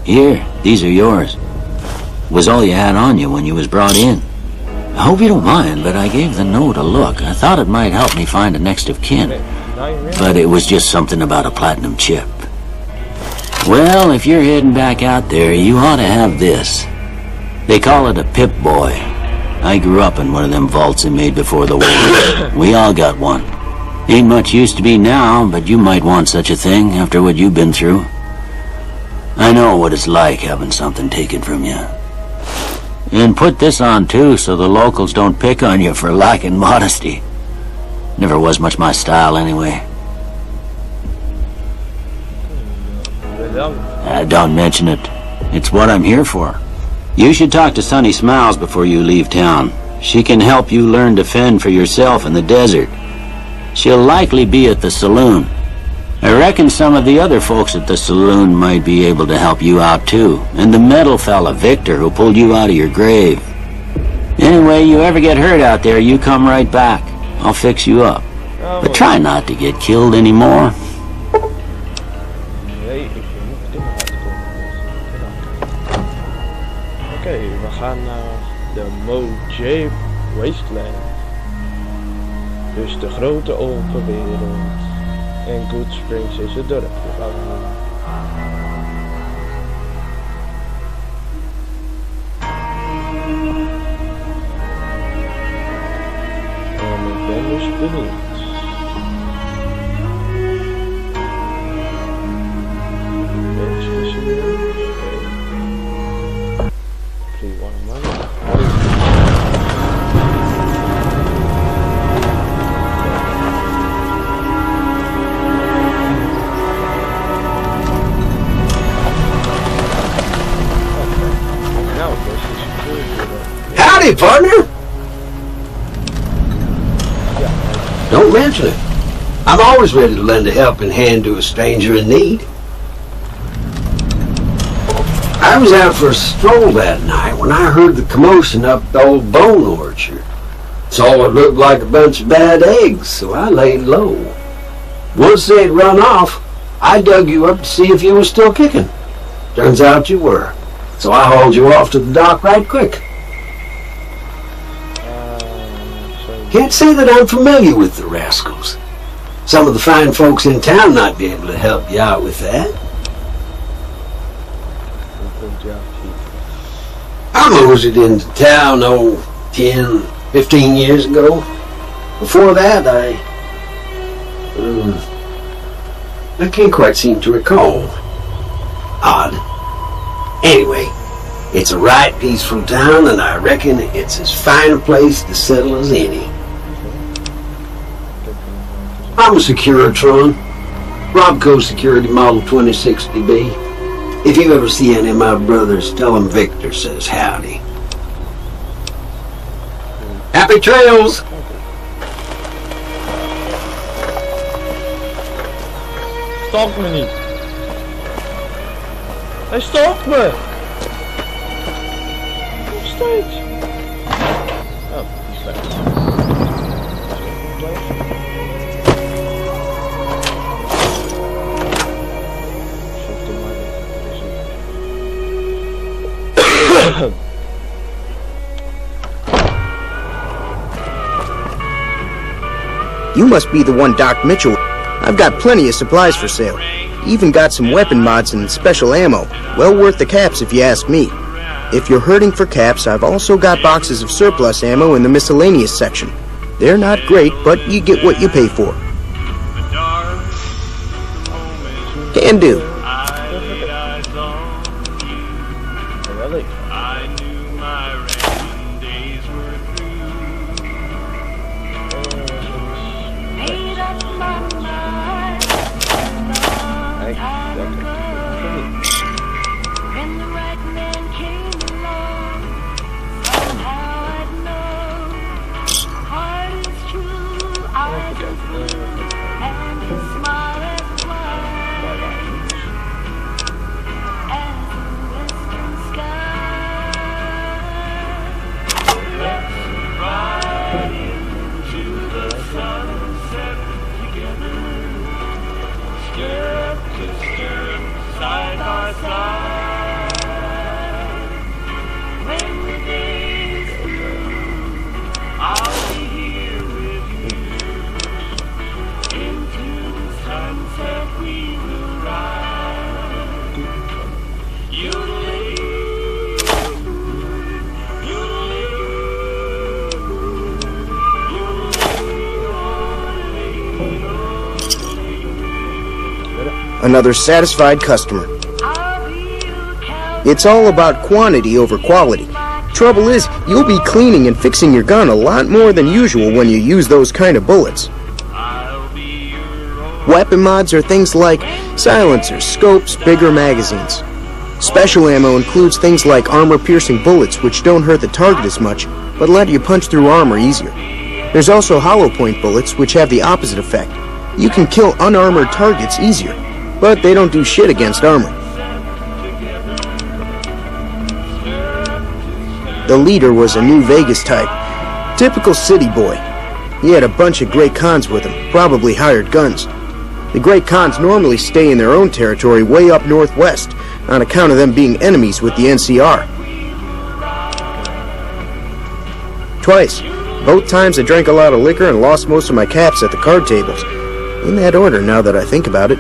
Here, these are yours. Was all you had on you when you was brought in. I hope you don't mind, but I gave the note a look. I thought it might help me find a next of kin. But it was just something about a platinum chip. Well, if you're heading back out there, you ought to have this. They call it a Pip-Boy. I grew up in one of them vaults they made before the war. We all got one. Ain't much use to be now, but you might want such a thing after what you've been through. I know what it's like having something taken from you. And put this on too, so the locals don't pick on you for lacking modesty. Never was much my style anyway. Don't mention it. It's what I'm here for. You should talk to Sunny Smiles before you leave town. She can help you learn to fend for yourself in the desert. She'll likely be at the saloon. I reckon some of the other folks at the saloon might be able to help you out too. And the metal fella, Victor, who pulled you out of your grave. Anyway, you ever get hurt out there, you come right back. I'll fix you up. But try not to get killed anymore. Oké, we gaan naar de Mojave Wasteland. Dus de grote open wereld. En Good Springs is het dorp. En ik ben dus benieuwd. Mensen zien we. Howdy, partner! Don't mention it. I'm always ready to lend a helping hand to a stranger in need. I was out for a stroll that night when I heard the commotion up the old bone orchard. Saw it looked like a bunch of bad eggs, so I laid low. Once they'd run off, I dug you up to see if you were still kicking. Turns out you were, so I hauled you off to the dock right quick. Can't say that I'm familiar with the rascals. Some of the fine folks in town might be able to help you out with that. I moseyed into town, 10, 15 years ago. Before that, I can't quite seem to recall. Odd. Anyway, it's a right peaceful town, and I reckon it's as fine a place to settle as any. I'm a Securitron, Robco Security Model 2060B. If you ever see any of my brothers, tell them Victor says howdy. Happy trails! Stalk me niet. Hij stalkt me! Nog steeds. Oh, die is weg. You must be the one Doc Mitchell. I've got plenty of supplies for sale. Even got some weapon mods and special ammo. Well worth the caps if you ask me. If you're hurting for caps, I've also got boxes of surplus ammo in the miscellaneous section. They're not great, but you get what you pay for. Can do. another satisfied customer. It's all about quantity over quality. Trouble is, you'll be cleaning and fixing your gun a lot more than usual when you use those kind of bullets. Weapon mods are things like silencers, scopes, bigger magazines. Special ammo includes things like armor-piercing bullets, which don't hurt the target as much, but let you punch through armor easier. There's also hollow point bullets, which have the opposite effect. You can kill unarmored targets easier, but they don't do shit against armor. The leader was a New Vegas type. Typical city boy. He had a bunch of Great Khans with him, probably hired guns. The Great Khans normally stay in their own territory way up northwest, on account of them being enemies with the NCR. Twice. Both times I drank a lot of liquor and lost most of my caps at the card tables. In that order, now that I think about it.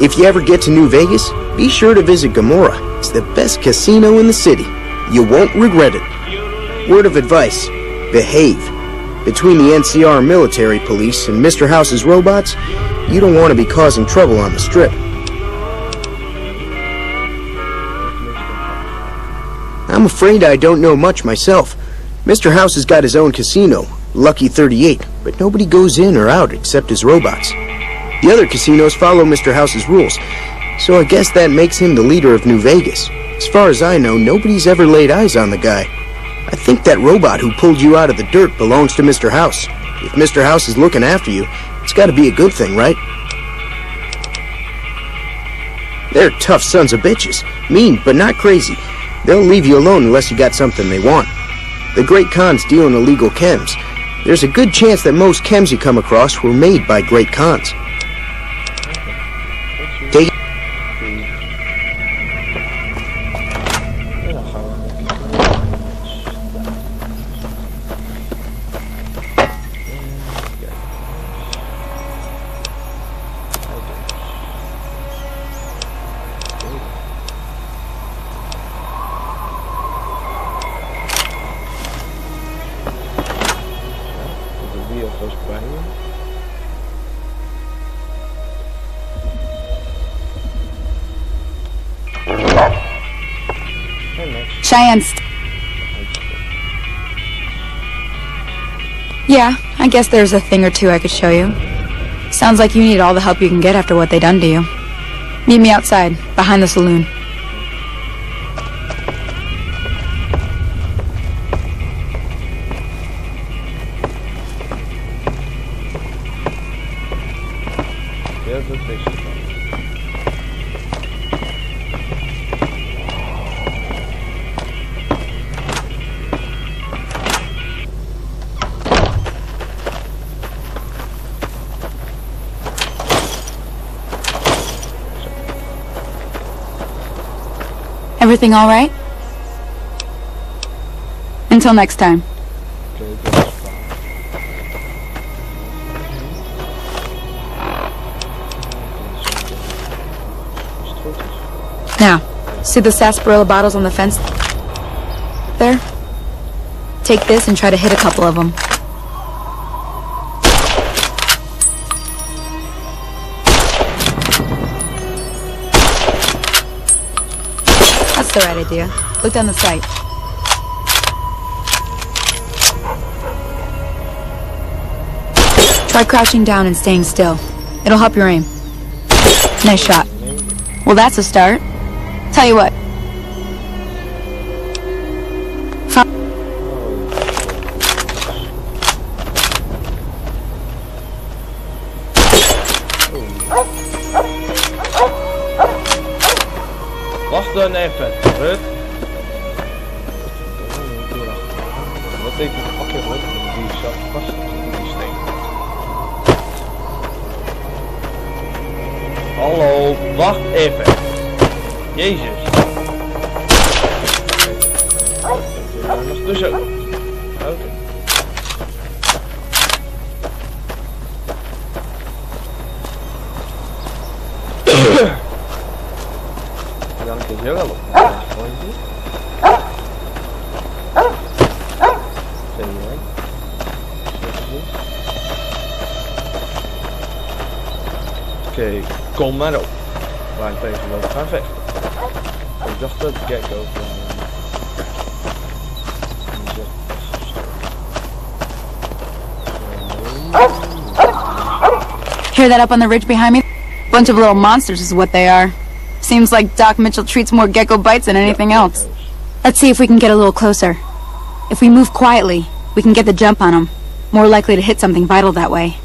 If you ever get to New Vegas, be sure to visit Gomorrah. It's the best casino in the city. You won't regret it. Word of advice, behave. Between the NCR military police and Mr. House's robots, you don't want to be causing trouble on the strip. I'm afraid I don't know much myself. Mr. House has got his own casino, Lucky 38, but nobody goes in or out except his robots. The other casinos follow Mr. House's rules, so I guess that makes him the leader of New Vegas. As far as I know, nobody's ever laid eyes on the guy. I think that robot who pulled you out of the dirt belongs to Mr. House. If Mr. House is looking after you, it's got to be a good thing, right? They're tough sons of bitches. Mean, but not crazy. They'll leave you alone unless you got something they want. The Great Khans deal in illegal chems. There's a good chance that most chems you come across were made by Great Khans. Take Cheyenne's. Yeah, I guess there's a thing or two I could show you. Sounds like you need all the help you can get after what they done to you. Meet me outside, behind the saloon. Everything all right? Until next time. Now, see the sarsaparilla bottles on the fence there? Take this and try to hit a couple of them. That's the right idea. Look down the sight. Try crouching down and staying still. It'll help your aim. Nice shot. Well, that's a start. Tell you what. Wacht dan even, Rut. Wat denk je? Oké, Rut. Die zat vast in die steen. Hallo, wacht even. Jezus. Dus ook. Oké. Dan kun je wel op. Oké, kom maar op. waar ik tegen loop gaan vechten. Ik dacht dat gecko's waren. Hear that up on the ridge behind me? Bunch of little monsters is what they are. Seems like Doc Mitchell treats more gecko bites than anything else. Let's see if we can get a little closer. If we move quietly, we can get the jump on them. More likely to hit something vital that way.